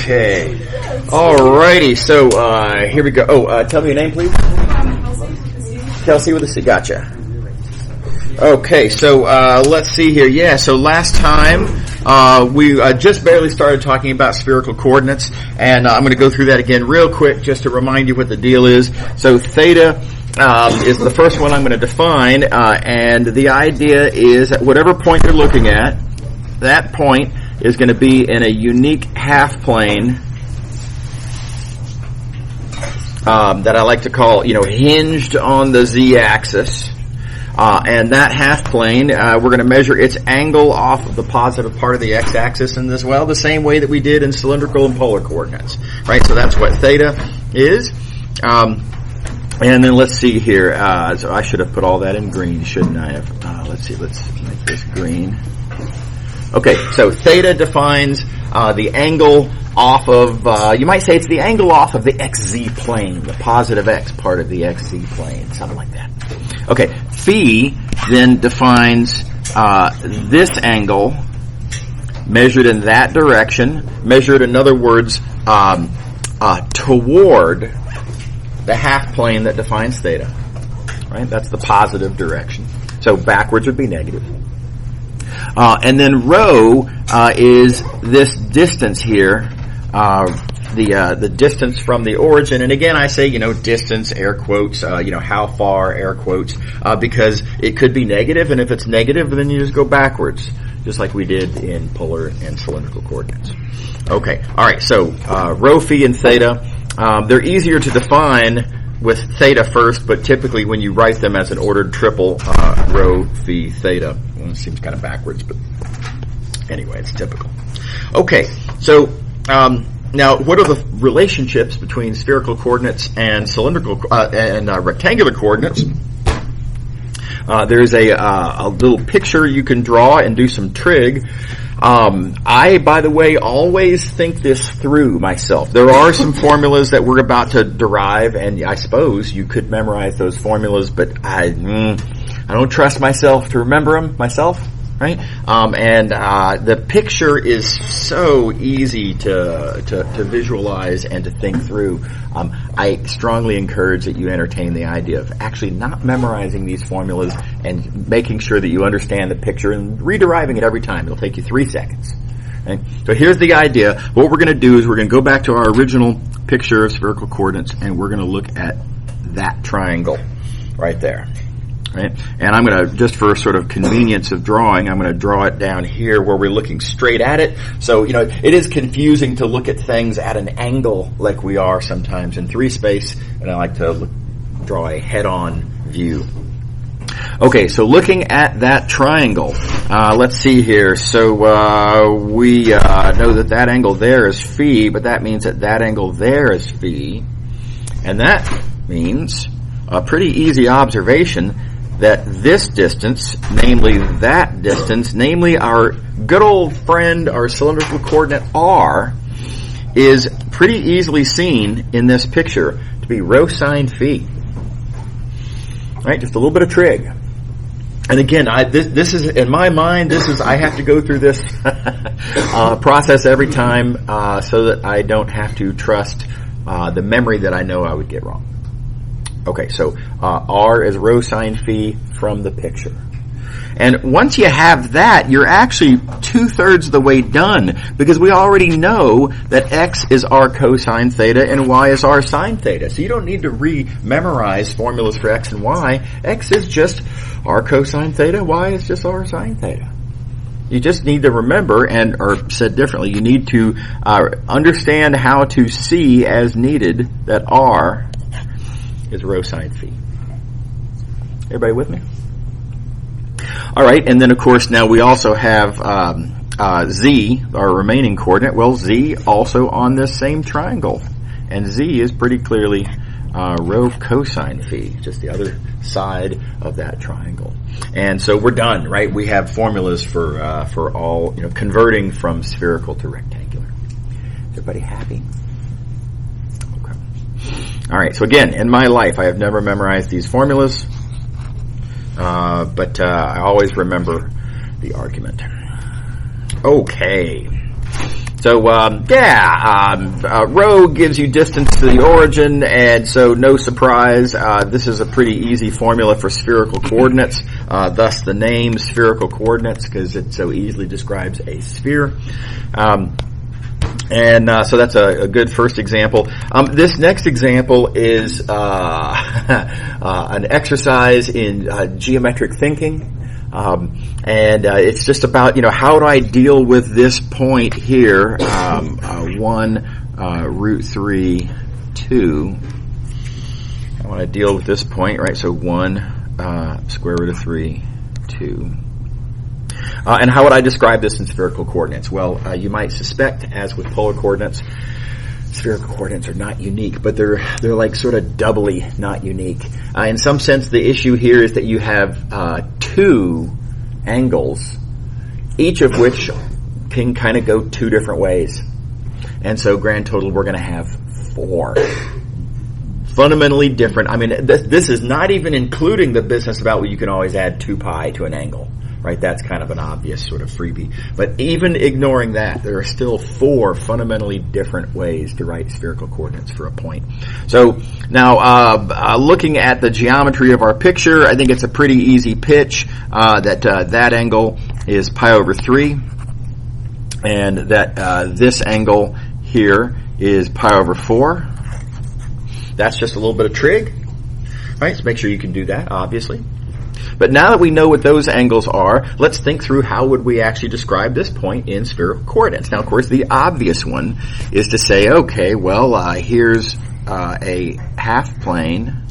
Okay. Alrighty. So here we go. Oh, tell me your name, please. Kelsey with a C. Gotcha. Okay. So let's see here. Yeah. So last time we just barely started talking about spherical coordinates, and I'm going to go through that again real quick just to remind you what the deal is. So theta is the first one I'm going to define, and the idea is at whatever point you're looking at, that point is going to be in a unique half plane that I like to call, hinged on the z-axis. And that half plane, we're going to measure its angle off of the positive part of the x-axis in this, well, the same way that we did in cylindrical and polar coordinates, right? So that's what theta is. And then let's see here. So I should have put all that in green, shouldn't I have? Let's see. Let's make this green. Okay, so theta defines the angle off of, you might say it's the angle off of the xz plane, the positive x part of the xz plane, something like that. Okay, phi then defines this angle measured in that direction, measured, in other words, toward the half plane that defines theta, right? That's the positive direction. So backwards would be negative. And then rho is this distance here, the distance from the origin. And again, I say, distance, air quotes, how far, air quotes, because it could be negative, and if it's negative, then you just go backwards, just like we did in polar and cylindrical coordinates. Okay, alright, so rho, phi, and theta. They're easier to define with theta first, but typically when you write them as an ordered triple, rho, phi, theta. Well, it seems kind of backwards, but anyway, it's typical. Okay, so now what are the relationships between spherical coordinates and cylindrical and rectangular coordinates? There's a little picture you can draw and do some trig. I, by the way, always think this through myself. There are some formulas that we're about to derive, and I suppose you could memorize those formulas, but I don't trust myself to remember them myself, right? And the picture is so easy to visualize and to think through. I strongly encourage that you entertain the idea of actually not memorizing these formulas and making sure that you understand the picture and rederiving it every time. It'll take you 3 seconds. Okay? So here's the idea. What we're going to do is we're going to go back to our original picture of spherical coordinates, and we're going to look at that triangle right there. Right? And I'm going to, just for sort of convenience of drawing, I'm going to draw it down here where we're looking straight at it. So, it is confusing to look at things at an angle like we are sometimes in 3-space, and I like to draw a head-on view. Okay, so looking at that triangle, let's see here. So we know that angle there is phi, but that means that angle there is phi. And that means a pretty easy observation that this distance, namely that distance, namely our good old friend, our cylindrical coordinate r, is pretty easily seen in this picture to be rho sine phi. Right, just a little bit of trig. And again, this is, in my mind, I have to go through this process every time so that I don't have to trust the memory that I know I would get wrong. Okay, so r is rho sine phi from the picture. And once you have that, you're actually 2/3 of the way done, because we already know that x is r cosine theta and y is r sine theta. So you don't need to re-memorize formulas for x and y. X is just r cosine theta, y is just r sine theta. You just need to remember, or said differently, you need to understand how to see as needed that r is rho sine phi. Everybody with me? All right, and then of course now we also have z, our remaining coordinate. Well, z also on this same triangle, and z is pretty clearly rho cosine phi, just the other side of that triangle. And so we're done, right? We have formulas for all, converting from spherical to rectangular. Is everybody happy? All right, so again, in my life, I have never memorized these formulas, but I always remember the argument. Okay, So, rho gives you distance to the origin, and so no surprise, this is a pretty easy formula for spherical coordinates, thus the name spherical coordinates, because it so easily describes a sphere. So that's a good first example. This next example is an exercise in geometric thinking. It's just about, how do I deal with this point here, 1, root 3, 2. I want to deal with this point, right? So 1, square root of 3, 2. And how would I describe this in spherical coordinates? Well, you might suspect, as with polar coordinates, spherical coordinates are not unique, but they're like sort of doubly not unique. In some sense, the issue here is that you have two angles, each of which can kind of go two different ways. And so grand total, we're going to have 4. Fundamentally different. I mean, this is not even including the business about what you can always add 2 pi to an angle. Right, that's kind of an obvious sort of freebie. But even ignoring that, there are still 4 fundamentally different ways to write spherical coordinates for a point. So now, looking at the geometry of our picture, I think it's a pretty easy pitch that angle is pi over 3, and that this angle here is pi over 4. That's just a little bit of trig. Right, so make sure you can do that, obviously. But now that we know what those angles are, let's think through how would we actually describe this point in spherical coordinates. Now, of course, the obvious one is to say, okay, well, here's a half plane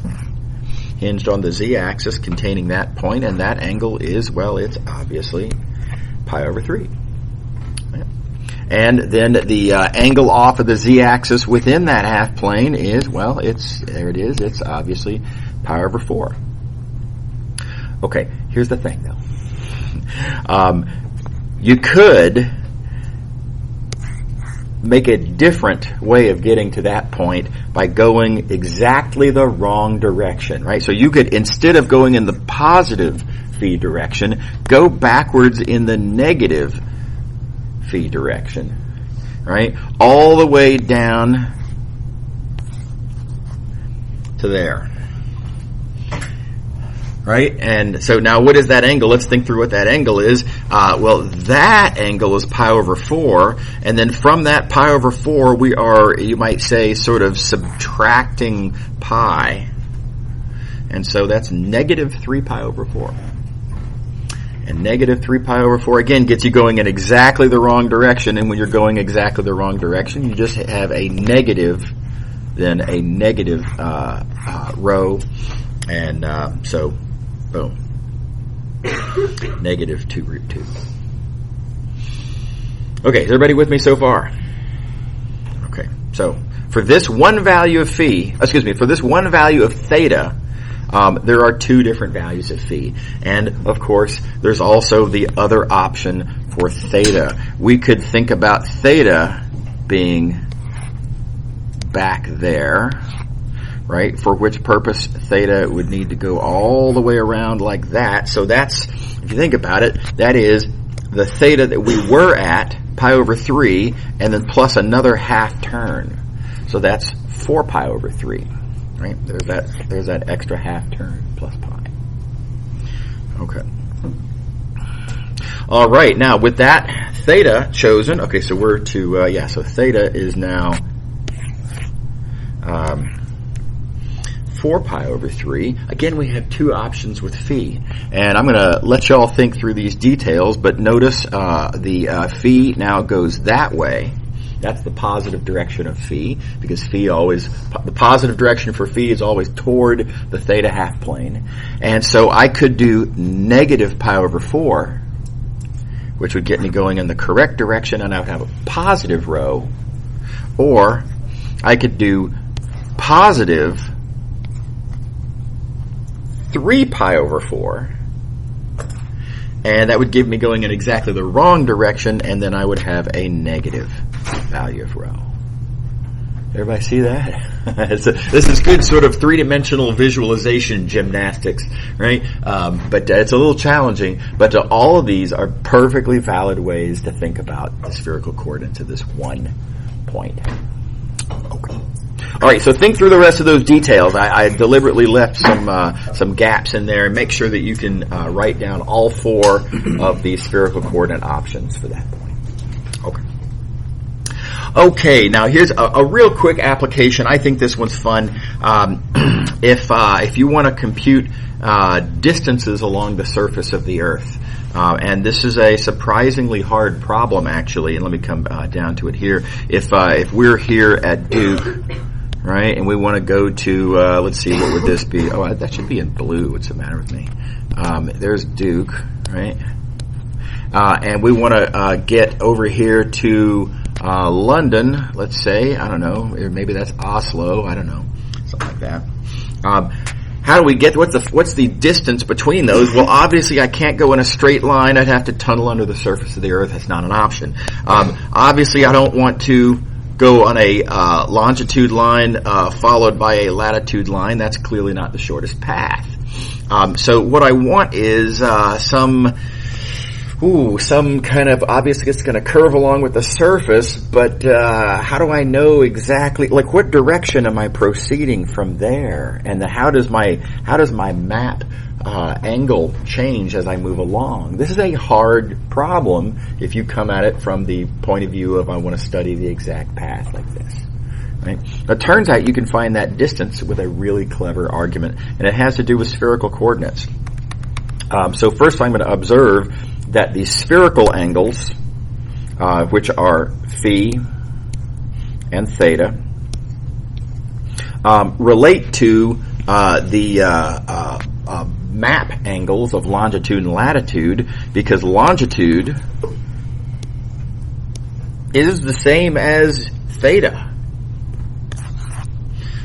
hinged on the z-axis containing that point, and that angle is, well, it's obviously pi over 3. And then the angle off of the z-axis within that half plane is, well, it's obviously pi over 4. Okay, here's the thing, though. You could make a different way of getting to that point by going exactly the wrong direction, right? So you could, instead of going in the positive phi direction, go backwards in the negative phi direction, right? All the way down to there. Right? And so now what is that angle? Let's think through what that angle is. Well, that angle is pi over 4, and then from that pi over 4, we are, you might say, sort of subtracting pi. And so that's negative 3 pi over 4. And negative 3 pi over 4, again, gets you going in exactly the wrong direction, and when you're going exactly the wrong direction, you just have a negative, then a negative row, and so boom. Negative 2 root 2. Okay, is everybody with me so far? Okay, so for this one value of for this one value of theta, there are 2 different values of phi. And, of course, there's also the other option for theta. We could think about theta being back there, right? For which purpose theta would need to go all the way around like that. So that's, if you think about it, that is the theta that we were at, pi over 3, and then plus another half turn. So that's 4 pi over 3, right? There's that extra half turn plus pi. Okay. All right. Now with that theta chosen, okay, so we're to, so theta is now 4 pi over 3. Again, we have 2 options with phi. And I'm going to let y'all think through these details, but notice the phi now goes that way. That's the positive direction of phi, because the positive direction for phi is always toward the theta half plane. And so I could do negative pi over 4, which would get me going in the correct direction, and I would have a positive row. Or I could do positive 3 pi over 4, and that would give me going in exactly the wrong direction, and then I would have a negative value of rho. Everybody see that? This is good sort of three-dimensional visualization gymnastics, right? But it's a little challenging. But all of these are perfectly valid ways to think about the spherical coordinates of this one point. Okay. All right, so think through the rest of those details. I deliberately left some gaps in there, and make sure that you can write down all four of the spherical coordinate options for that point. Okay. Okay, now here's a real quick application. I think this one's fun. If you want to compute distances along the surface of the Earth, and this is a surprisingly hard problem, actually. And let me come down to it here. If we're here at Duke, right, and we want to go to, let's see, what would this be? Oh, that should be in blue. What's the matter with me? There's Duke, right? And we want to get over here to London, let's say. I don't know. Or maybe that's Oslo. I don't know. Something like that. How do we get, what's the distance between those? Well, obviously I can't go in a straight line. I'd have to tunnel under the surface of the Earth. That's not an option. Obviously I don't want to go on a longitude line followed by a latitude line. That's clearly not the shortest path. So what I want is some kind of, obviously it's going to curve along with the surface, but how do I know exactly, like what direction am I proceeding from there? And how does my map angle change as I move along? This is a hard problem if you come at it from the point of view of I want to study the exact path like this. Right? It turns out you can find that distance with a really clever argument, and it has to do with spherical coordinates. So first I'm going to observe that the spherical angles, which are phi and theta, relate to the map angles of longitude and latitude, because longitude is the same as theta.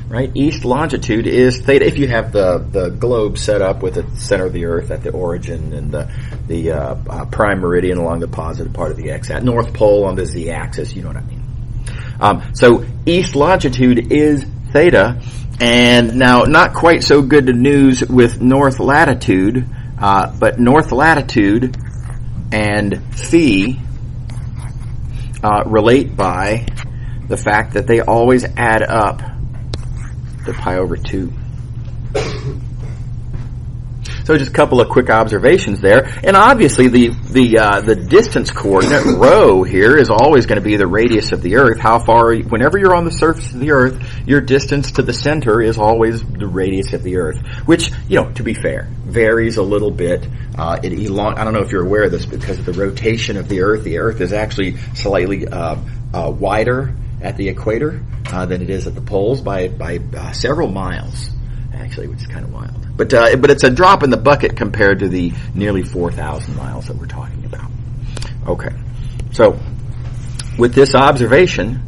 Right? East longitude is theta. If you have the globe set up with the center of the Earth at the origin and the prime meridian along the positive part of the x-axis, North Pole on the z-axis, you know what I mean. So east longitude is theta, and now not quite so good news with north latitude, but north latitude and phi relate by the fact that they always add up to pi over 2. So just a couple of quick observations there. And obviously the distance coordinate, rho, here is always going to be the radius of the Earth. How far, whenever you're on the surface of the Earth, your distance to the center is always the radius of the Earth. Which, to be fair, varies a little bit. I don't know if you're aware of this, because of the rotation of the Earth is actually slightly wider at the equator than it is at the poles by several miles, actually, which is kind of wild. But it's a drop in the bucket compared to the nearly 4,000 miles that we're talking about. Okay, so with this observation,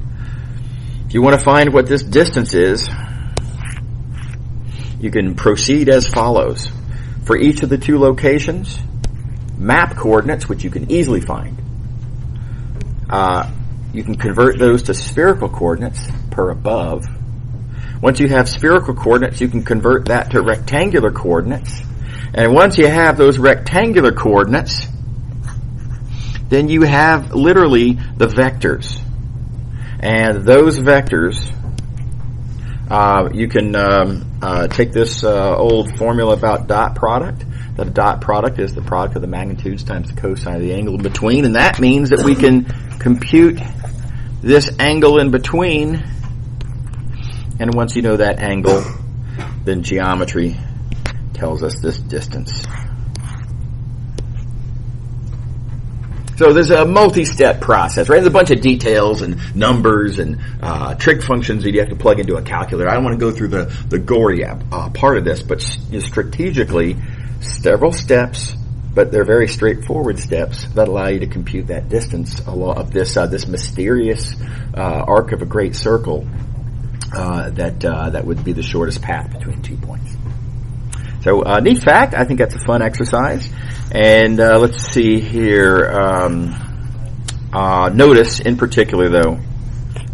if you want to find what this distance is, you can proceed as follows. For each of the two locations, map coordinates, which you can easily find, you can convert those to spherical coordinates per above. Once you have spherical coordinates, you can convert that to rectangular coordinates. And once you have those rectangular coordinates, then you have literally the vectors. And those vectors, you can take this old formula about dot product. The dot product is the product of the magnitudes times the cosine of the angle in between, and that means that we can compute this angle in between, and once you know that angle, then geometry tells us this distance. So there's a multi-step process, right? There's a bunch of details and numbers and trig functions that you have to plug into a calculator. I don't want to go through the gory part of this, but strategically, several steps, but they're very straightforward steps that allow you to compute that distance of this mysterious arc of a great circle that would be the shortest path between 2 points. So neat fact. I think that's a fun exercise. And let's see here. Notice in particular, though,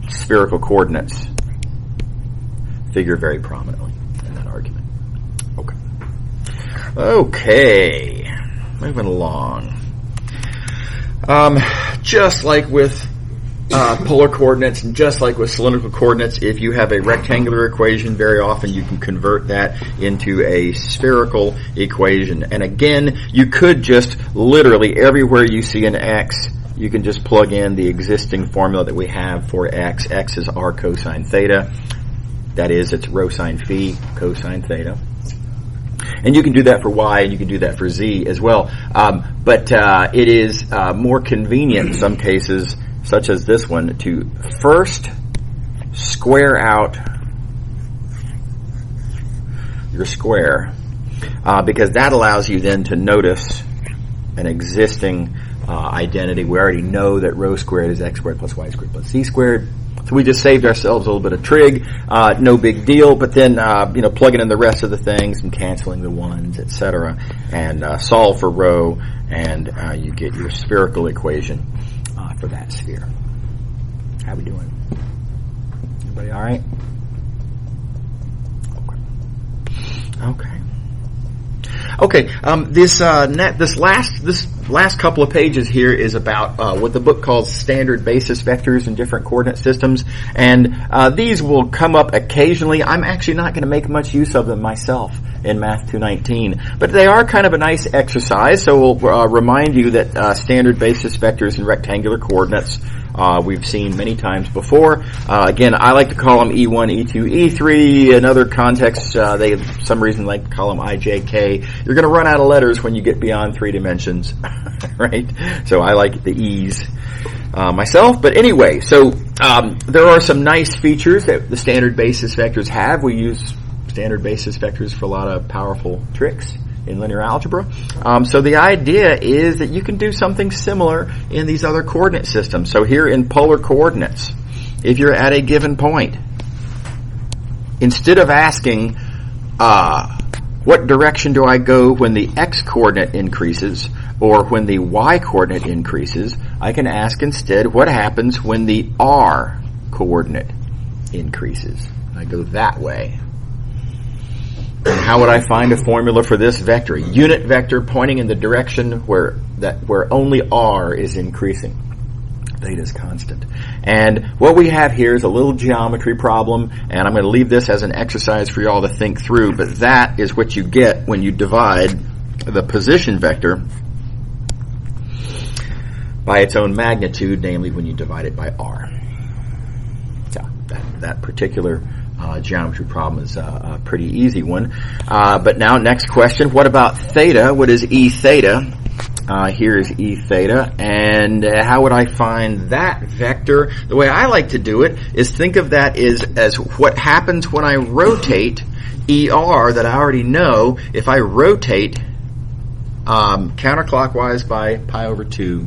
spherical coordinates. figure very prominently in that argument. Okay, moving along. Just like with polar coordinates and just like with cylindrical coordinates, if you have a rectangular equation, very often you can convert that into a spherical equation. And again, you could just literally everywhere you see an x, you can just plug in the existing formula that we have for x. X is r cosine theta. That is, it's rho sine phi cosine theta. And you can do that for y, and you can do that for z as well. But it is more convenient in some cases, such as this one, to first square out your square, because that allows you then to notice an existing identity. We already know that rho squared is x squared plus y squared plus z squared. So we just saved ourselves a little bit of trig, no big deal, but then, plugging in the rest of the things and canceling the ones, etc., and solve for rho, and you get your spherical equation for that sphere. How we doing? Everybody all right? Okay. This last couple of pages here is about what the book calls standard basis vectors in different coordinate systems, and these will come up occasionally. I'm actually not going to make much use of them myself in Math 219, but they are kind of a nice exercise. So we'll remind you that standard basis vectors in rectangular coordinates we've seen many times before. Again, I like to call them E1, E2, E3. In other contexts, they for some reason like to call them I, J, K. You're going to run out of letters when you get beyond 3 dimensions, right? So I like the E's myself. But anyway, so there are some nice features that the standard basis vectors have. We use standard basis vectors for a lot of powerful tricks in linear algebra. So the idea is that you can do something similar in these other coordinate systems. So here in polar coordinates, if you're at a given point, instead of asking what direction do I go when the x coordinate increases or when the y coordinate increases, I can ask instead what happens when the r coordinate increases. I go that way. And how would I find a formula for this vector? A unit vector pointing in the direction where only r is increasing. Theta is constant. And what we have here is a little geometry problem, and I'm going to leave this as an exercise for you all to think through, but that is what you get when you divide the position vector by its own magnitude, namely when you divide it by r. So that particular geometry problem is a pretty easy one. But now, next question. What about theta? What is E theta? Here is E theta. And how would I find that vector? The way I like to do it is think of that as what happens when I rotate ER that I already know. If I rotate counterclockwise by pi over 2,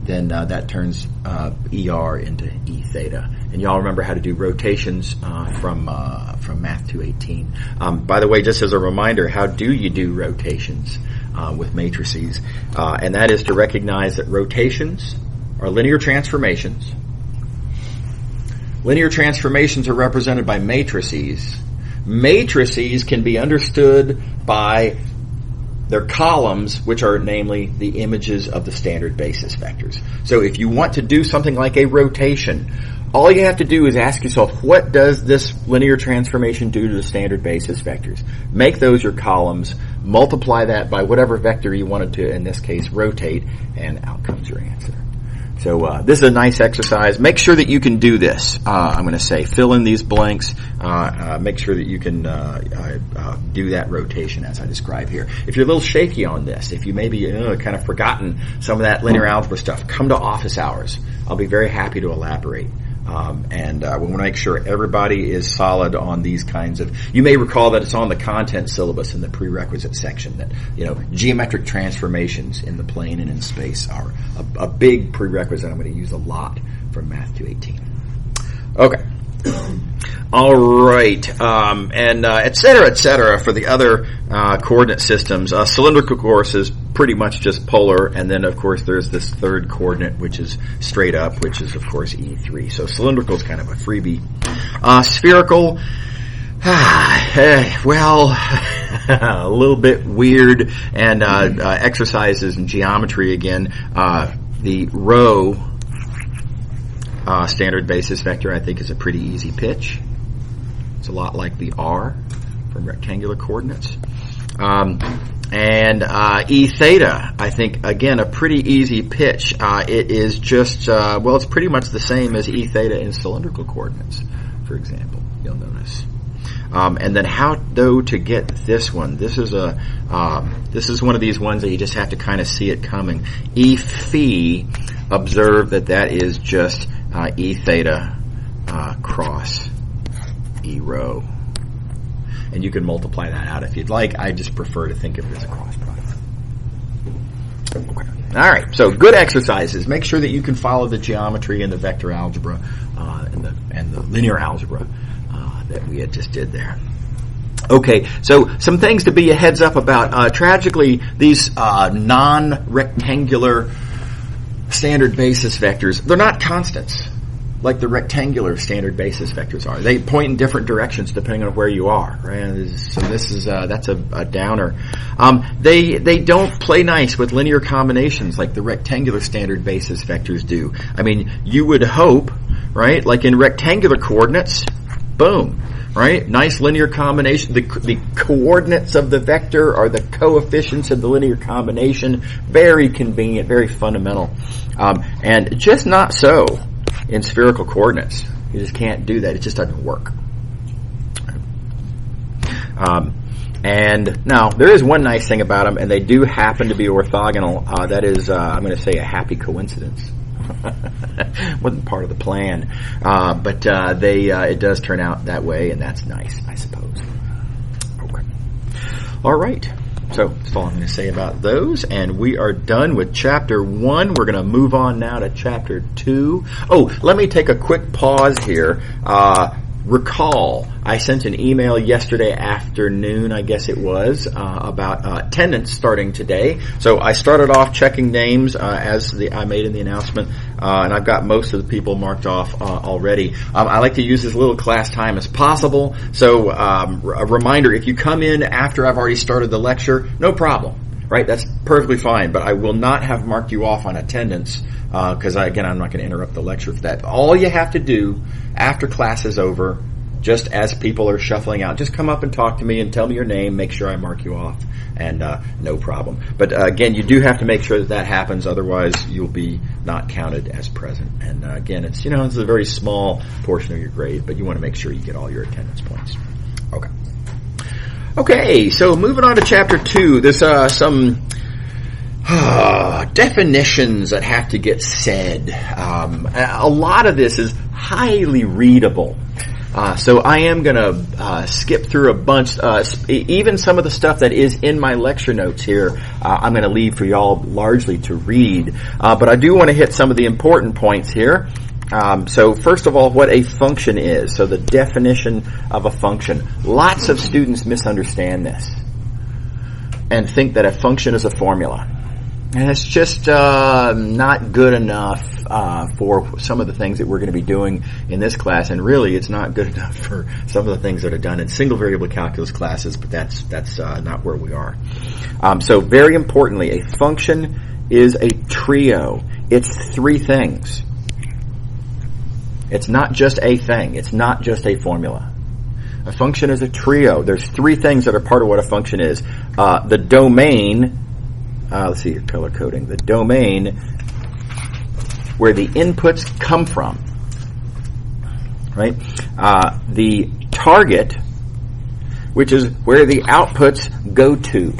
then that turns ER into E theta. And y'all remember how to do rotations from Math 218. By the way, just as a reminder, how do you do rotations with matrices? And that is to recognize that rotations are linear transformations. Linear transformations are represented by matrices. Matrices can be understood by their columns, which are namely the images of the standard basis vectors. So if you want to do something like a rotation, all you have to do is ask yourself, what does this linear transformation do to the standard basis vectors? Make those your columns, multiply that by whatever vector you wanted to, in this case, rotate, and out comes your answer. So this is a nice exercise. Make sure that you can do this. I'm going to say fill in these blanks. Make sure that you can do that rotation as I describe here. If you're a little shaky on this, if you maybe kind of forgotten some of that linear algebra stuff, come to office hours. I'll be very happy to elaborate. And we want to make sure everybody is solid on these kinds of. You may recall that it's on the content syllabus in the prerequisite section that geometric transformations in the plane and in space are a big prerequisite. I'm going to use a lot from Math 218. Okay. All right, and et cetera, for the other coordinate systems. Cylindrical, of course, is pretty much just polar, and then, of course, there's this third coordinate, which is straight up, which is, of course, E3. So cylindrical is kind of a freebie. Spherical, well, a little bit weird, and exercises in geometry again. The rho standard basis vector, I think, is a pretty easy pitch. It's a lot like the R from rectangular coordinates. And E theta, I think, again, a pretty easy pitch. It is just, it's pretty much the same as E theta in cylindrical coordinates, for example, you'll notice. And then how, though, to get this one? This is one of these ones that you just have to kind of see it coming. E phi, observe that is just E theta cross E rho. And you can multiply that out if you'd like. I just prefer to think of it as a cross product. Okay. All right. So good exercises. Make sure that you can follow the geometry and the vector algebra and the linear algebra that we had just did there. Okay. So some things to be a heads up about. Tragically, these non-rectangular standard basis vectors, they're not constants like the rectangular standard basis vectors are. They point in different directions depending on where you are, right? So this is that's a downer. They don't play nice with linear combinations like the rectangular standard basis vectors do. I mean, you would hope, right? Like in rectangular coordinates, boom, right? Nice linear combination. The coordinates of the vector are the coefficients of the linear combination. Very convenient, very fundamental, and just not so in spherical coordinates. You just can't do that. It just doesn't work. And now, there is one nice thing about them, and they do happen to be orthogonal. That is, I'm going to say, a happy coincidence. Wasn't part of the plan. But it does turn out that way, and that's nice, I suppose. Okay. All right. So that's all I'm going to say about those, and we are done with Chapter 1. We're going to move on now to Chapter 2. Oh, let me take a quick pause here. Recall, I sent an email yesterday afternoon, I guess it was, about attendance starting today. So I started off checking names as I made in the announcement, and I've got most of the people marked off already. I like to use as little class time as possible. So a reminder, if you come in after I've already started the lecture, no problem, right? That's perfectly fine, but I will not have marked you off on attendance because, again, I'm not going to interrupt the lecture for that. All you have to do after class is over, just as people are shuffling out, just come up and talk to me and tell me your name, make sure I mark you off, and no problem. But again, you do have to make sure that happens, otherwise you'll be not counted as present. And again, it's a very small portion of your grade, but you want to make sure you get all your attendance points. Okay, so moving on to Chapter 2, there's some definitions that have to get said. A lot of this is highly readable. So I am going to skip through a bunch, even some of the stuff that is in my lecture notes here, I'm going to leave for y'all largely to read. But I do want to hit some of the important points here. So first of all, what a function is. So the definition of a function. Lots of students misunderstand this and think that a function is a formula. And it's just not good enough for some of the things that we're going to be doing in this class, and really it's not good enough for some of the things that are done in single variable calculus classes, but that's not where we are. So very importantly, a function is a trio. It's three things. It's not just a thing. It's not just a formula. A function is a trio. There's three things that are part of what a function is. The domain, let's see here, color coding. The domain where the inputs come from, right? The target, which is where the outputs go to,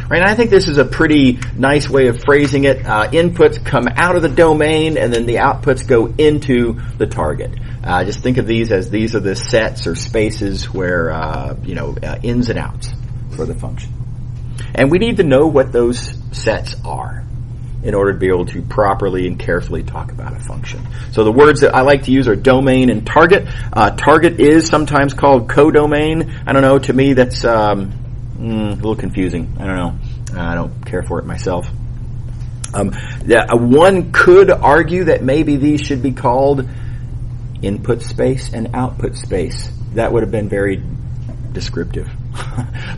right? And I think this is a pretty nice way of phrasing it. Inputs come out of the domain, and then the outputs go into the target. Just think of these as these are the sets or spaces where, ins and outs for the function. And we need to know what those sets are in order to be able to properly and carefully talk about a function. So the words that I like to use are domain and target. Target is sometimes called codomain. I don't know, to me that's a little confusing. I don't know. I don't care for it myself. One could argue that maybe these should be called input space and output space. That would have been very descriptive.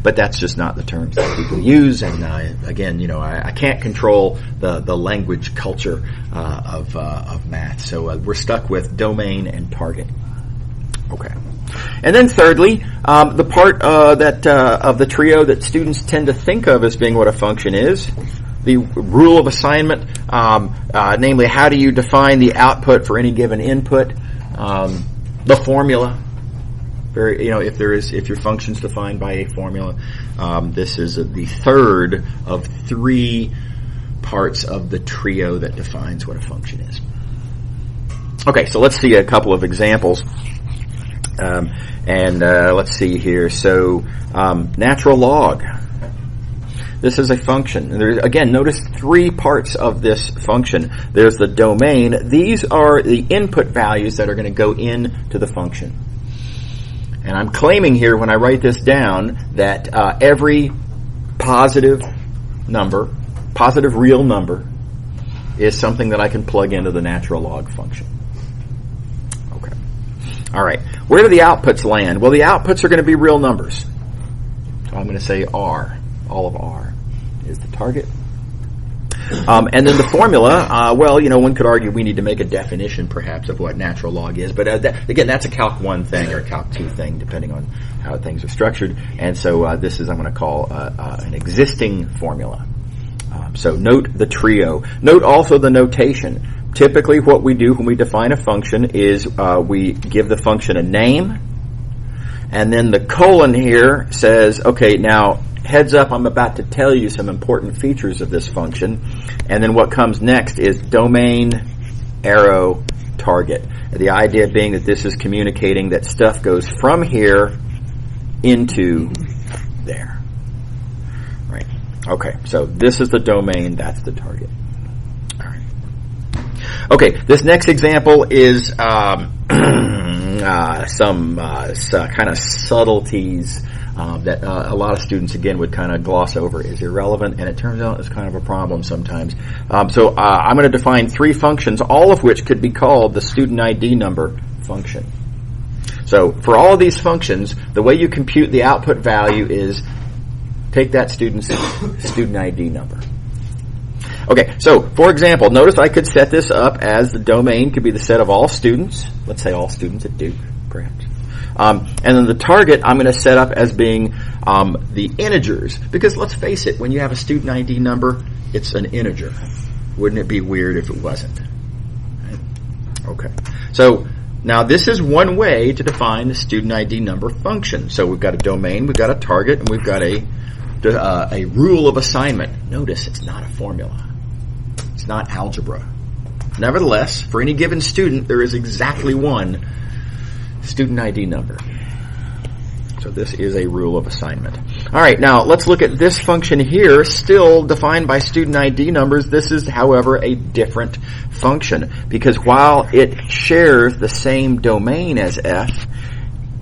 But that's just not the terms that people use. And again, I can't control the language culture of math. So we're stuck with domain and target. Okay. And then thirdly, the part that of the trio that students tend to think of as being what a function is, the rule of assignment, namely how do you define the output for any given input, the formula. If your function's defined by a formula, this is the third of three parts of the trio that defines what a function is. Okay, so let's see a couple of examples. Let's see here. So, natural log. This is a function. Again, notice three parts of this function. There's the domain. These are the input values that are going to go into the function. And I'm claiming here when I write this down that every positive real number, is something that I can plug into the natural log function. Okay. All right. Where do the outputs land? Well, the outputs are going to be real numbers. So I'm going to say R. All of R is the target. And then the formula, one could argue we need to make a definition perhaps of what natural log is. But again, that's a Calc 1 thing or a Calc 2 thing, depending on how things are structured. And so this is, I'm going to call an existing formula. So note the trio. Note also the notation. Typically what we do when we define a function is we give the function a name. And then the colon here says, okay, now heads up, I'm about to tell you some important features of this function. And then what comes next is domain, arrow, target. The idea being that this is communicating that stuff goes from here into there. Right. Okay, so this is the domain, that's the target. All right. Okay, this next example is some kind of subtleties that a lot of students, again, would kind of gloss over as irrelevant, and it turns out it's kind of a problem sometimes. So I'm going to define three functions, all of which could be called the student ID number function. So for all of these functions, the way you compute the output value is take that student's student ID number. Okay, so for example, notice I could set this up as the domain could be the set of all students. Let's say all students at Duke, perhaps. And then the target I'm going to set up as being the integers. Because let's face it, when you have a student ID number, it's an integer. Wouldn't it be weird if it wasn't? Right? Okay. So now this is one way to define the student ID number function. So we've got a domain, we've got a target, and we've got a rule of assignment. Notice it's not a formula. It's not algebra. Nevertheless, for any given student, there is exactly one student ID number. So this is a rule of assignment. All right, now let's look at this function here, still defined by student ID numbers. This is, however, a different function because while it shares the same domain as f,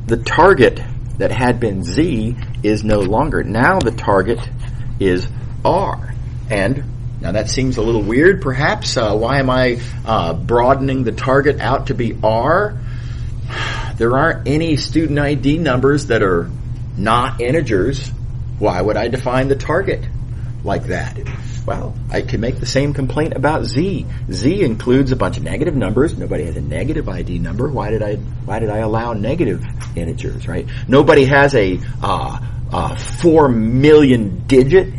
the target that had been z is no longer. Now the target is r. And now that seems a little weird, perhaps. Why am I broadening the target out to be r? There aren't any student ID numbers that are not integers. Why would I define the target like that? Well, I can make the same complaint about Z. Z includes a bunch of negative numbers. Nobody has a negative ID number. Why did I allow negative integers, right? Nobody has a 4 million digit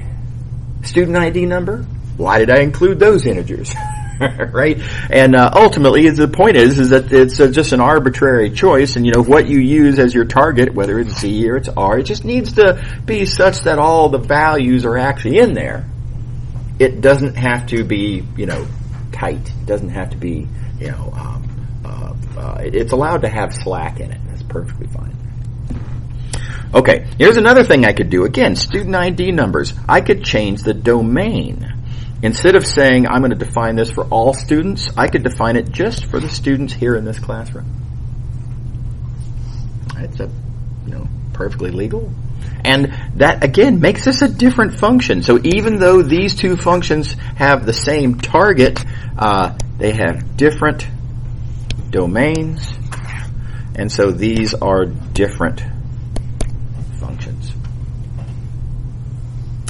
student ID number. Why did I include those integers? Right? And ultimately, the point is that it's just an arbitrary choice, and what you use as your target, whether it's Z or it's R, it just needs to be such that all the values are actually in there. It doesn't have to be, tight. It doesn't have to be, it's allowed to have slack in it. That's perfectly fine. Okay, here's another thing I could do. Again, student ID numbers. I could change the domain. Instead of saying I'm going to define this for all students, I could define it just for the students here in this classroom. It's perfectly legal. And that, again, makes this a different function. So even though these two functions have the same target, they have different domains And so these are different functions.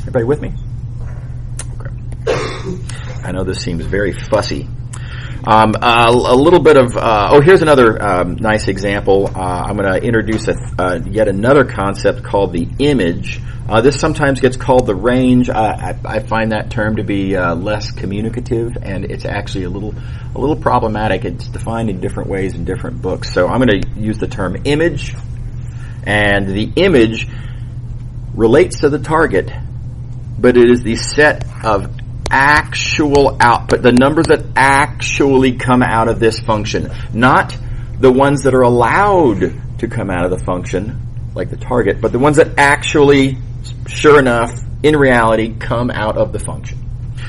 Everybody with me? Okay. I know this seems very fussy. A little bit of, here's another nice example. I'm going to introduce yet another concept called the image. This sometimes gets called the range. I find that term to be less communicative, and it's actually a little problematic. It's defined in different ways in different books. So I'm going to use the term image, and the image relates to the target, but it is the set of actual output, the numbers that actually come out of this function, not the ones that are allowed to come out of the function, like the target, but the ones that actually, sure enough, in reality, come out of the function.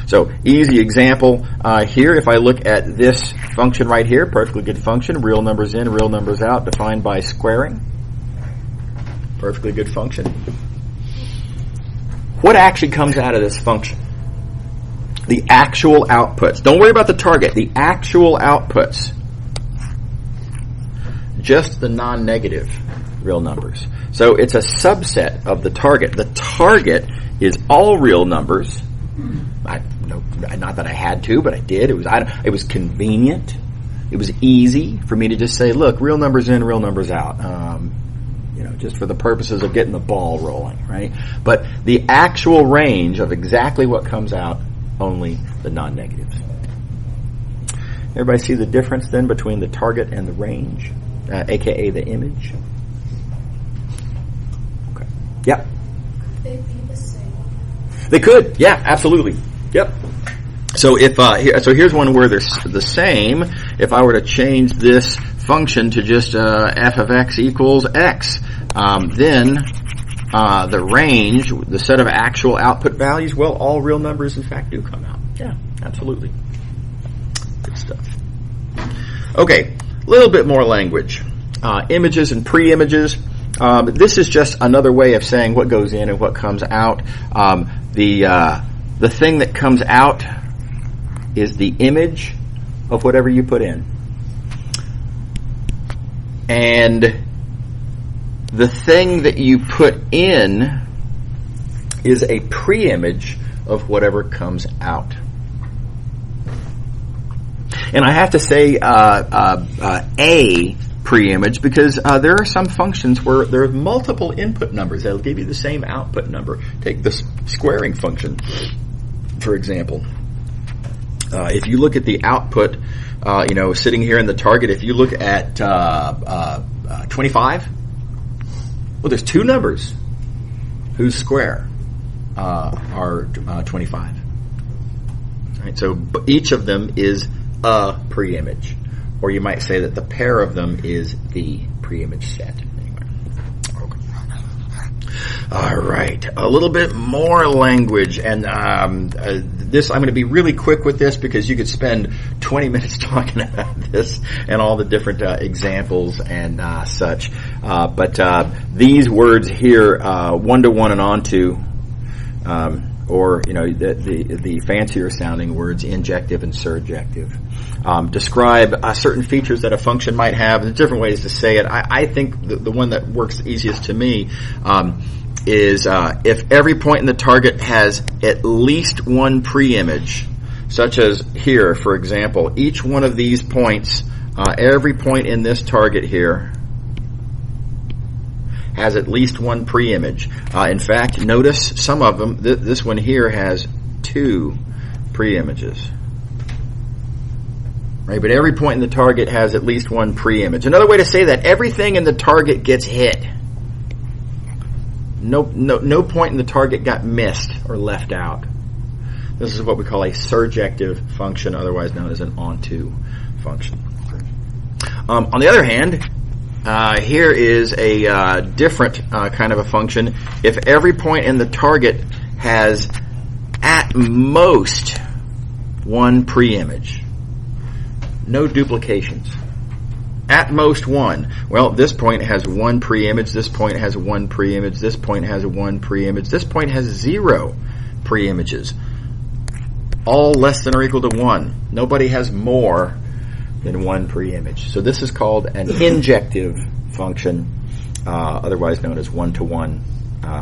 So, easy example here, if I look at this function right here, perfectly good function, real numbers in, real numbers out, defined by squaring. Perfectly good function. What actually comes out of this function? The actual outputs. Don't worry about the target. The actual outputs. Just the non-negative real numbers. So it's a subset of the target. The target is all real numbers. Not that I had to, but I did. It was convenient. It was easy for me to just say, look, real numbers in, real numbers out. Just for the purposes of getting the ball rolling, right? But the actual range of exactly what comes out, only the non-negatives. Everybody see the difference then between the target and the range, aka the image? Okay. Yeah. Could they be the same? They could. Yeah, absolutely. Yep. So here's one where they're the same. If I were to change this function to just f of x equals x, then the range, the set of actual output values, well, all real numbers in fact do come out. Yeah, absolutely. Good stuff. Okay, a little bit more language. Images and pre-images. This is just another way of saying what goes in and what comes out. The thing that comes out is the image of whatever you put in. And the thing that you put in is a pre-image of whatever comes out. And I have to say a pre-image because there are some functions where there are multiple input numbers that'll give you the same output number. Take this squaring function, for example. If you look at the output, sitting here in the target, if you look at 25, well, there's two numbers whose square are 25. Right, so each of them is a pre-image. Or you might say that the pair of them is the pre-image set. Anyway. Okay. All right. A little bit more language. And this, I'm going to be really quick with this because you could spend 20 minutes talking about this and all the different examples and such. But these words here, one-to-one and onto, or the fancier sounding words, injective and surjective, describe certain features that a function might have. There's different ways to say it. I think the one that works easiest to me is if every point in the target has at least one pre-image, such as here, for example, each one of these points, every point in this target here has at least one pre-image. In fact, notice some of them. This one here has two pre-images. Right, but every point in the target has at least one pre-image. Another way to say that, everything in the target gets hit. No point in the target got missed or left out. This is what we call a surjective function, otherwise known as an onto function. On the other hand, here is a different kind of a function. If every point in the target has at most one pre-image, no duplications, at most one. Well, this point has one pre-image, this point has one pre-image, this point has one pre-image, this point has 0 pre-images, all less than or equal to 1. Nobody has more than one preimage. So this is called an injective function, otherwise known as one-to-one,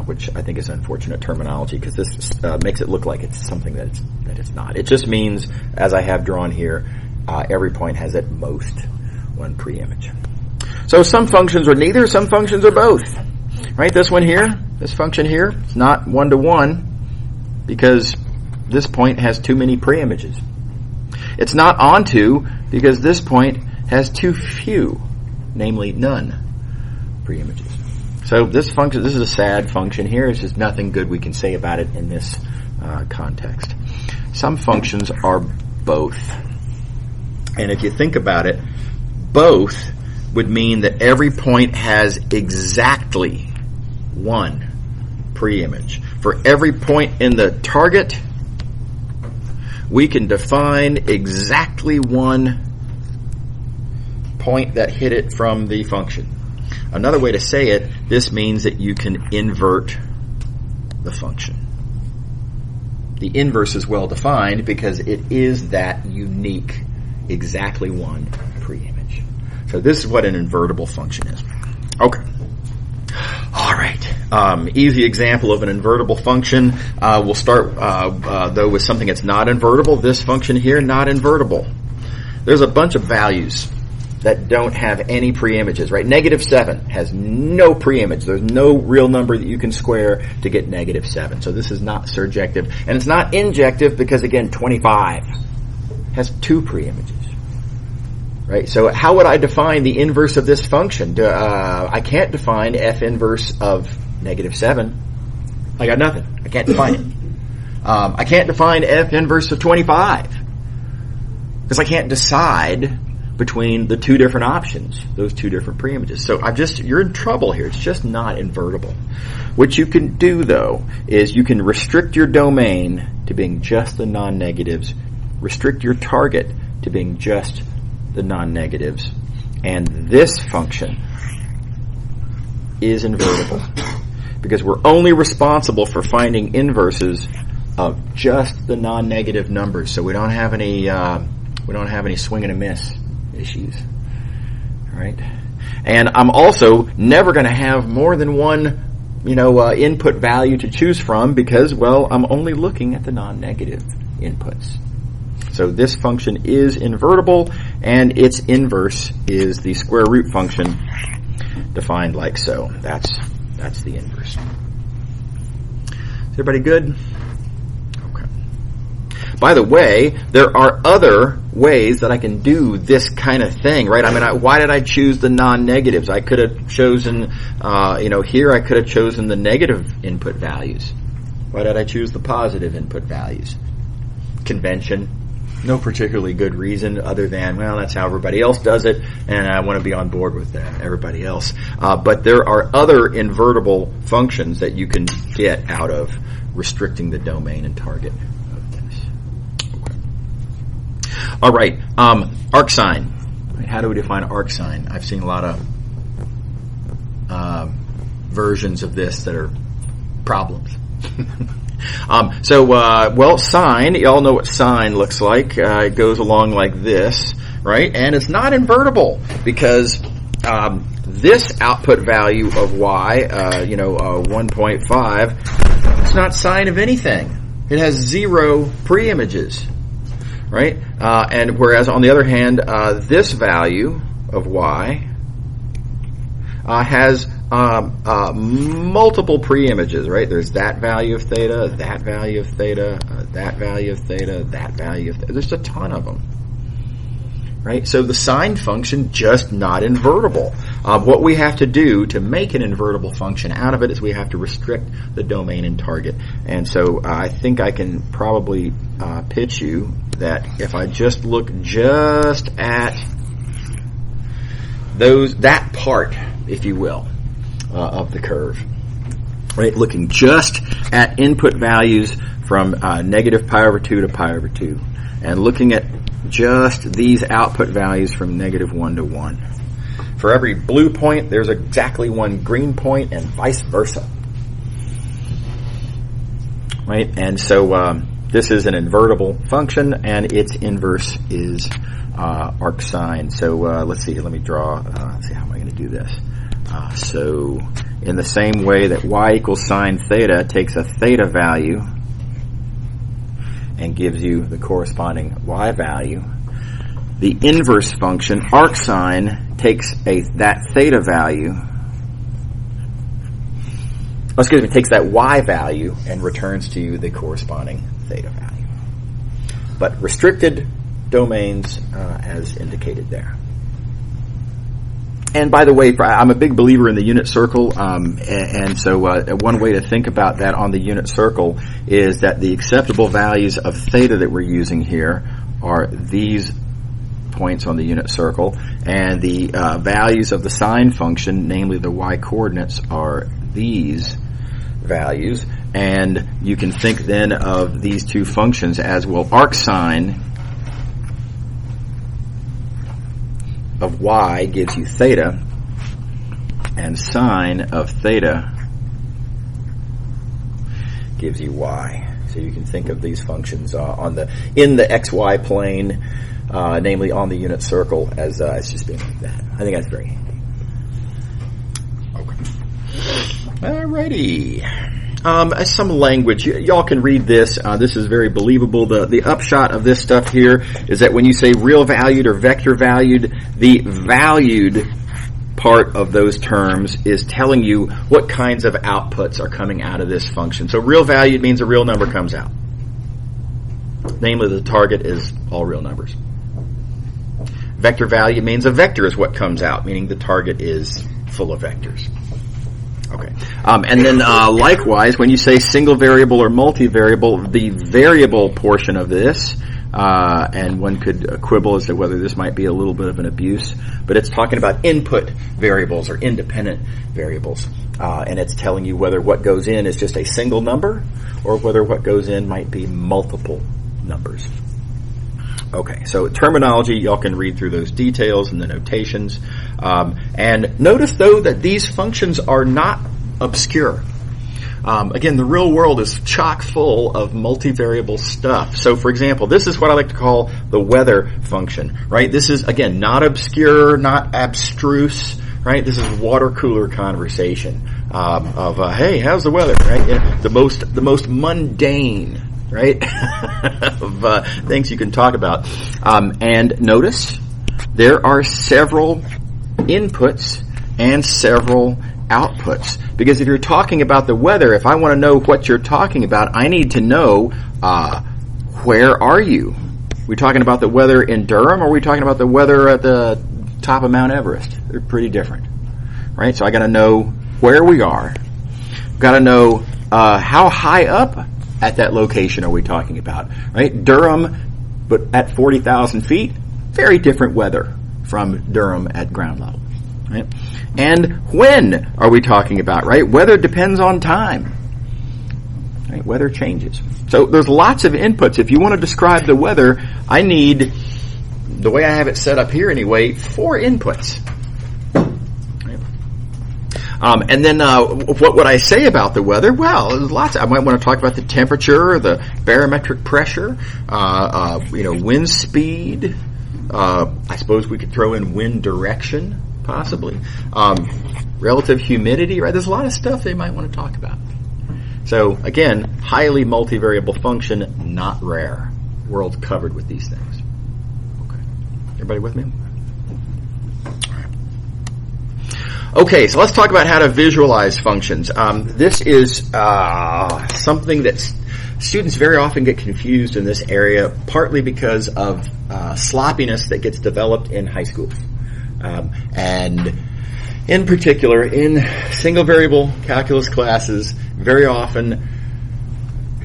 which I think is unfortunate terminology because this makes it look like it's something that it's not. It just means, as I have drawn here, every point has at most one preimage. So some functions are neither, some functions are both. Right? This one here, this function here, it's not one-to-one because this point has too many preimages. It's not onto because this point has too few, namely none, preimages. So this function, this is a sad function here. It's just nothing good we can say about it in this context. Some functions are both. And if you think about it, both would mean that every point has exactly one preimage. For every point in the target, we can define exactly one point that hit it from the function. Another way to say it, this means that you can invert the function. The inverse is well defined because it is that unique, exactly one preimage. So this is what an invertible function is. Okay. All right. Easy example of an invertible function. We'll start, though, with something that's not invertible. This function here, not invertible. There's a bunch of values that don't have any preimages, right? -7 has no preimage. There's no real number that you can square to get -7. So this is not surjective. And it's not injective because, again, 25 has two preimages. Right? So how would I define the inverse of this function? I can't define f inverse of -7. I got nothing. I can't define it. I can't define f inverse of 25 because I can't decide between the two different options, those two different preimages. So you're in trouble here. It's just not invertible. What you can do, though, is you can restrict your domain to being just the non-negatives, restrict your target to being just the non-negatives, and this function is invertible because we're only responsible for finding inverses of just the non-negative numbers. So we don't have any swing and a miss issues. All right, and I'm also never going to have more than one, input value to choose from because, well, I'm only looking at the non-negative inputs. So this function is invertible, and its inverse is the square root function defined like so. That's the inverse. Is everybody good? Okay. By the way, there are other ways that I can do this kind of thing, right? I mean, why did I choose the non-negatives? I could have chosen, here I could have chosen the negative input values. Why did I choose the positive input values? Convention. No particularly good reason other than, well, that's how everybody else does it, and I want to be on board with everybody else. But there are other invertible functions that you can get out of restricting the domain and target of this. Okay. All right, arcsine. How do we define arcsine? I've seen a lot of versions of this that are problems. Sine, you all know what sine looks like. It goes along like this, right? And it's not invertible because this output value of y, 1.5, it's not sine of anything. It has 0 preimages, right? And whereas on the other hand, this value of y has multiple preimages, right? There's that value of theta, that value of theta, that value of theta, that value of theta. There's a ton of them, right? So the sine function just not invertible. What we have to do to make an invertible function out of it is we have to restrict the domain and target. And so I think I can probably pitch you that if I just look just at that part, if you will, of the curve, right? Looking just at input values from negative pi over 2 to pi over 2, and looking at just these output values from -1 to 1. For every blue point, there's exactly one green point, and vice versa, right? And so this is an invertible function, and its inverse is arc sine. So let's see. Let me draw. Let's see, how am I going to do this? So in the same way that y equals sine theta takes a theta value and gives you the corresponding y value, the inverse function arc sine takes that theta value. Takes that y value and returns to you the corresponding theta value. But restricted domains as indicated there. And by the way, I'm a big believer in the unit circle, and so one way to think about that on the unit circle is that the acceptable values of theta that we're using here are these points on the unit circle, and the values of the sine function, namely the y-coordinates, are these values. And you can think then of these two functions as, well, arc sine of y gives you theta, and sine of theta gives you y. So you can think of these functions in the xy plane, namely on the unit circle, as it's just being like that. I think that's very handy. Okay. Alrighty. Some language. Y'all can read this. This is very believable. The upshot of this stuff here is that when you say real valued or vector valued, the valued part of those terms is telling you what kinds of outputs are coming out of this function. So real valued means a real number comes out. Namely, the target is all real numbers. Vector value means a vector is what comes out, meaning the target is full of vectors. Okay. And then likewise, when you say single variable or multivariable, the variable portion of this, and one could quibble as to whether this might be a little bit of an abuse, but it's talking about input variables or independent variables. And it's telling you whether what goes in is just a single number or whether what goes in might be multiple numbers. Okay, so terminology, y'all can read through those details and the notations. And notice, though, that these functions are not obscure. Again, the real world is chock full of multivariable stuff. So, for example, this is what I like to call the weather function, right? This is, again, not obscure, not abstruse, right? This is water cooler conversation hey, how's the weather, right? The most mundane, right, of things you can talk about. And notice there are several inputs and several outputs. Because if you're talking about the weather, if I want to know what you're talking about, I need to know where are you? We talking about the weather in Durham, or are we talking about the weather at the top of Mount Everest? They're pretty different, right? So I got to know where we are. Got to know how high up at that location are we talking about, right? Durham, but at 40,000 feet, very different weather from Durham at ground level, right? And when are we talking about, right? Weather depends on time, right? Weather changes. So there's lots of inputs. If you want to describe the weather, I need, the way I have it set up here anyway, 4 inputs. And then what would I say about the weather? Well, there's lots. I might want to talk about the temperature, the barometric pressure, wind speed. I suppose we could throw in wind direction, possibly. Relative humidity, right? There's a lot of stuff they might want to talk about. So, again, highly multivariable function, not rare. World's covered with these things. Okay. Everybody with me? Okay, so let's talk about how to visualize functions. This is something that students very often get confused in this area, partly because of sloppiness that gets developed in high school. And in particular, in single variable calculus classes, very often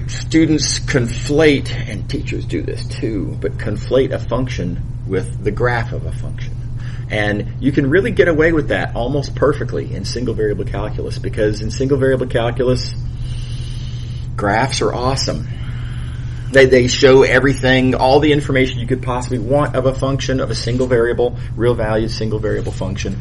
students conflate, and teachers do this too, but conflate a function with the graph of a function. And you can really get away with that almost perfectly in single variable calculus, because in single variable calculus, graphs are awesome. They show everything, all the information you could possibly want of a function, of a single variable, real valued single variable function.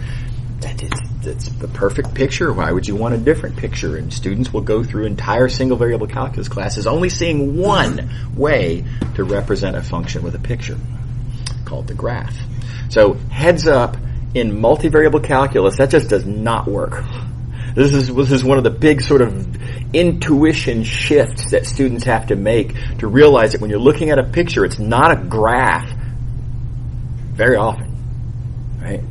That's the perfect picture. Why would you want a different picture? And students will go through entire single variable calculus classes only seeing one way to represent a function with a picture, called the graph. So heads up, in multivariable calculus, that just does not work. This is one of the big sort of intuition shifts that students have to make to realize that when you're looking at a picture, it's not a graph very often, right?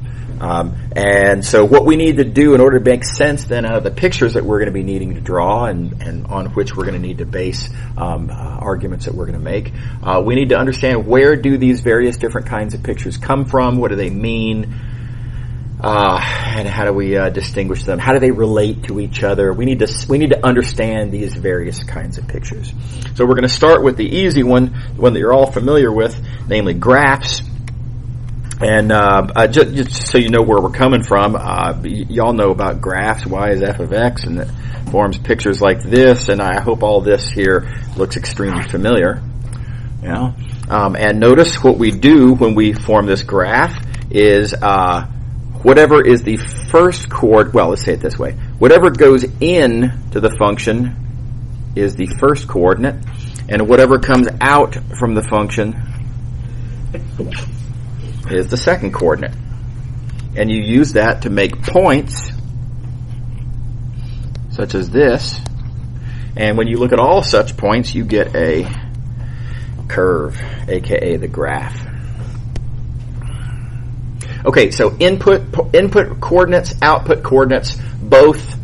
And so what we need to do in order to make sense then out of the pictures that we're going to be needing to draw and on which we're going to need to base arguments that we're going to make, we need to understand where do these various different kinds of pictures come from, what do they mean, and how do we distinguish them? How do they relate to each other? We need to understand these various kinds of pictures. So we're going to start with the easy one, the one that you're all familiar with, namely graphs. And just so you know where we're coming from, y'all know about graphs. Y is f of x, and it forms pictures like this. And I hope all this here looks extremely familiar. Yeah. And notice what we do when we form this graph is whatever is the first let's say it this way. Whatever goes in to the function is the first coordinate, and whatever comes out from the function is the second coordinate. And you use that to make points, such as this. And when you look at all such points, you get a curve, aka the graph. Okay, so input coordinates, output coordinates, both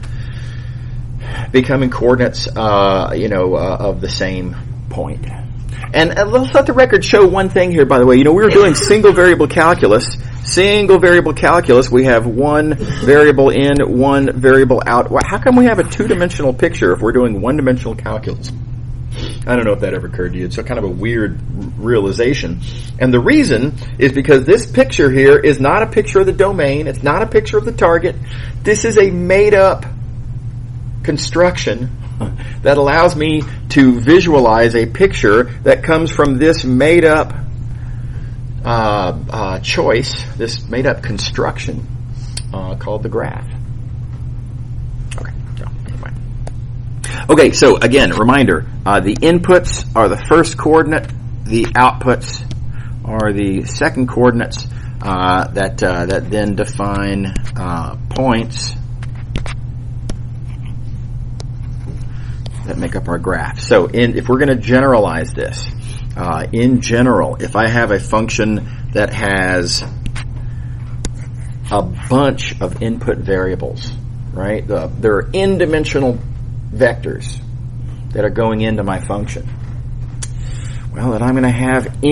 becoming coordinates, of the same point. And let's let the record show one thing here, by the way. We were doing single variable calculus. Single variable calculus, we have one variable in, one variable out. How come we have a two-dimensional picture if we're doing one-dimensional calculus? I don't know if that ever occurred to you. It's kind of a weird realization. And the reason is because this picture here is not a picture of the domain. It's not a picture of the target. This is a made-up construction that allows me to visualize a picture that comes from this made-up choice, this made-up construction called the graph. Okay, so again, reminder, the inputs are the first coordinate, the outputs are the second coordinates that then define points that make up our graph. So if we're going to generalize this, in general, if I have a function that has a bunch of input variables, right? There are n-dimensional vectors that are going into my function. Well, then I'm going to have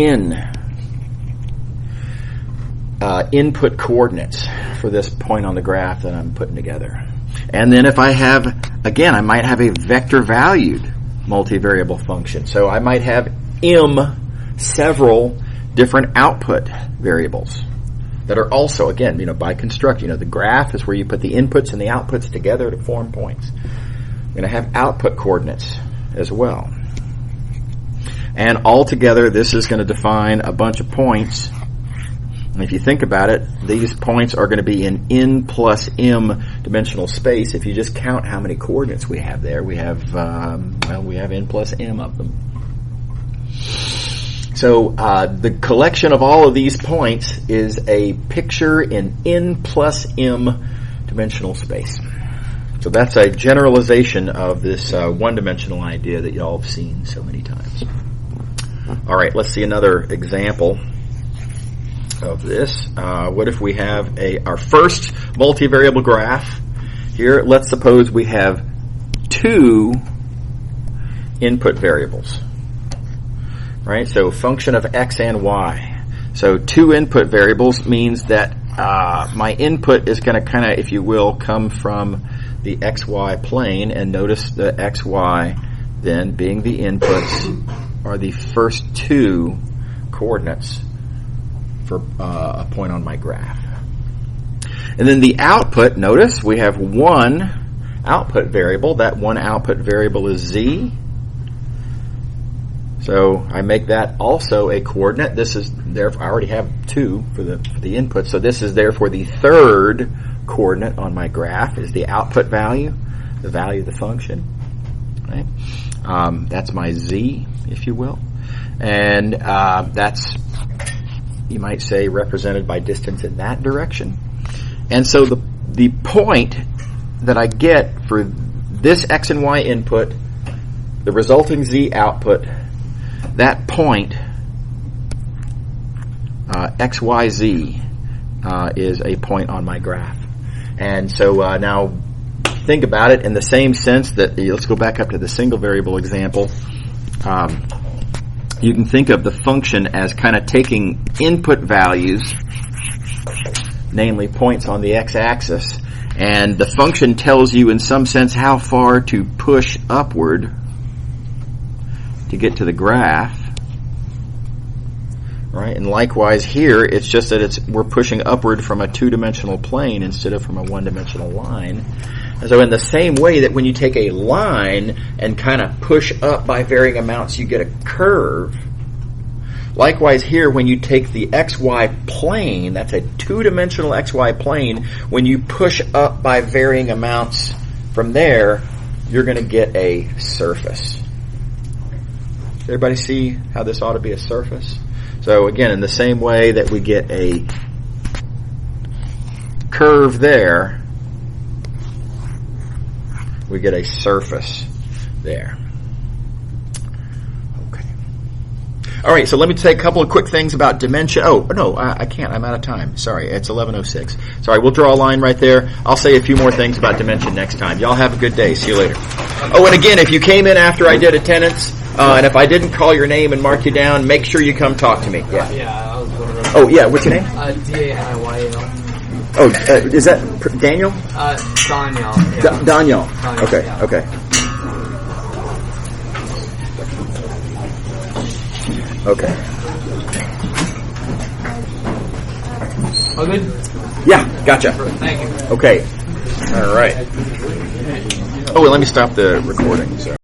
input coordinates for this point on the graph that I'm putting together. And then if I have, again, I might have a vector valued multivariable function. So I might have several different output variables that are also, again, by construct, the graph is where you put the inputs and the outputs together to form points. I'm going to have output coordinates as well. And altogether, this is going to define a bunch of points. And if you think about it, these points are going to be in n plus m dimensional space. If you just count how many coordinates we have there, we have n plus m of them. So the collection of all of these points is a picture in n plus m dimensional space. So that's a generalization of this one-dimensional idea that y'all have seen so many times. All right, let's see another example of this. What if we have our first multivariable graph here? Let's suppose we have two input variables, right? So function of x and y. So two input variables means that my input is going to kind of, if you will, come from the xy plane, and notice the xy then being the inputs are the first two coordinates for a point on my graph. And then the output, notice we have one output variable. That one output variable is z. So I make that also a coordinate. This is therefore, I already have two for the input, so this is therefore the third coordinate on my graph is the output value, the value of the function. Right? That's my z, if you will. And that's you might say, represented by distance in that direction. And so the point that I get for this x and y input, the resulting z output, that point, xyz, is a point on my graph. And so now think about it in the same sense that, let's go back up to the single variable example. You can think of the function as kind of taking input values, namely points on the x-axis, and the function tells you in some sense how far to push upward to get to the graph. Right? And likewise here, it's just that we're pushing upward from a two-dimensional plane instead of from a one-dimensional line. And so in the same way that when you take a line and kind of push up by varying amounts, you get a curve. Likewise here, when you take the xy plane, that's a two-dimensional xy plane, when you push up by varying amounts from there, you're going to get a surface. Does everybody see how this ought to be a surface? So again, in the same way that we get a curve there, we get a surface there. Okay. All right, so let me say a couple of quick things about dimension. Oh, no, I can't. I'm out of time. Sorry, it's 11:06. Sorry, we'll draw a line right there. I'll say a few more things about dimension next time. Y'all have a good day. See you later. Oh, and again, if you came in after I did attendance, and if I didn't call your name and mark you down, make sure you come talk to me. Yeah. I was going to... Oh, yeah, what's your name? D-A-N-I-Y-A-L. Oh, is that Daniel? Daniel. Yeah. Daniel. Okay, yeah. okay. Okay. All good? Yeah, gotcha. Thank you. Okay. All right. Oh, well, let me stop the recording. Sorry.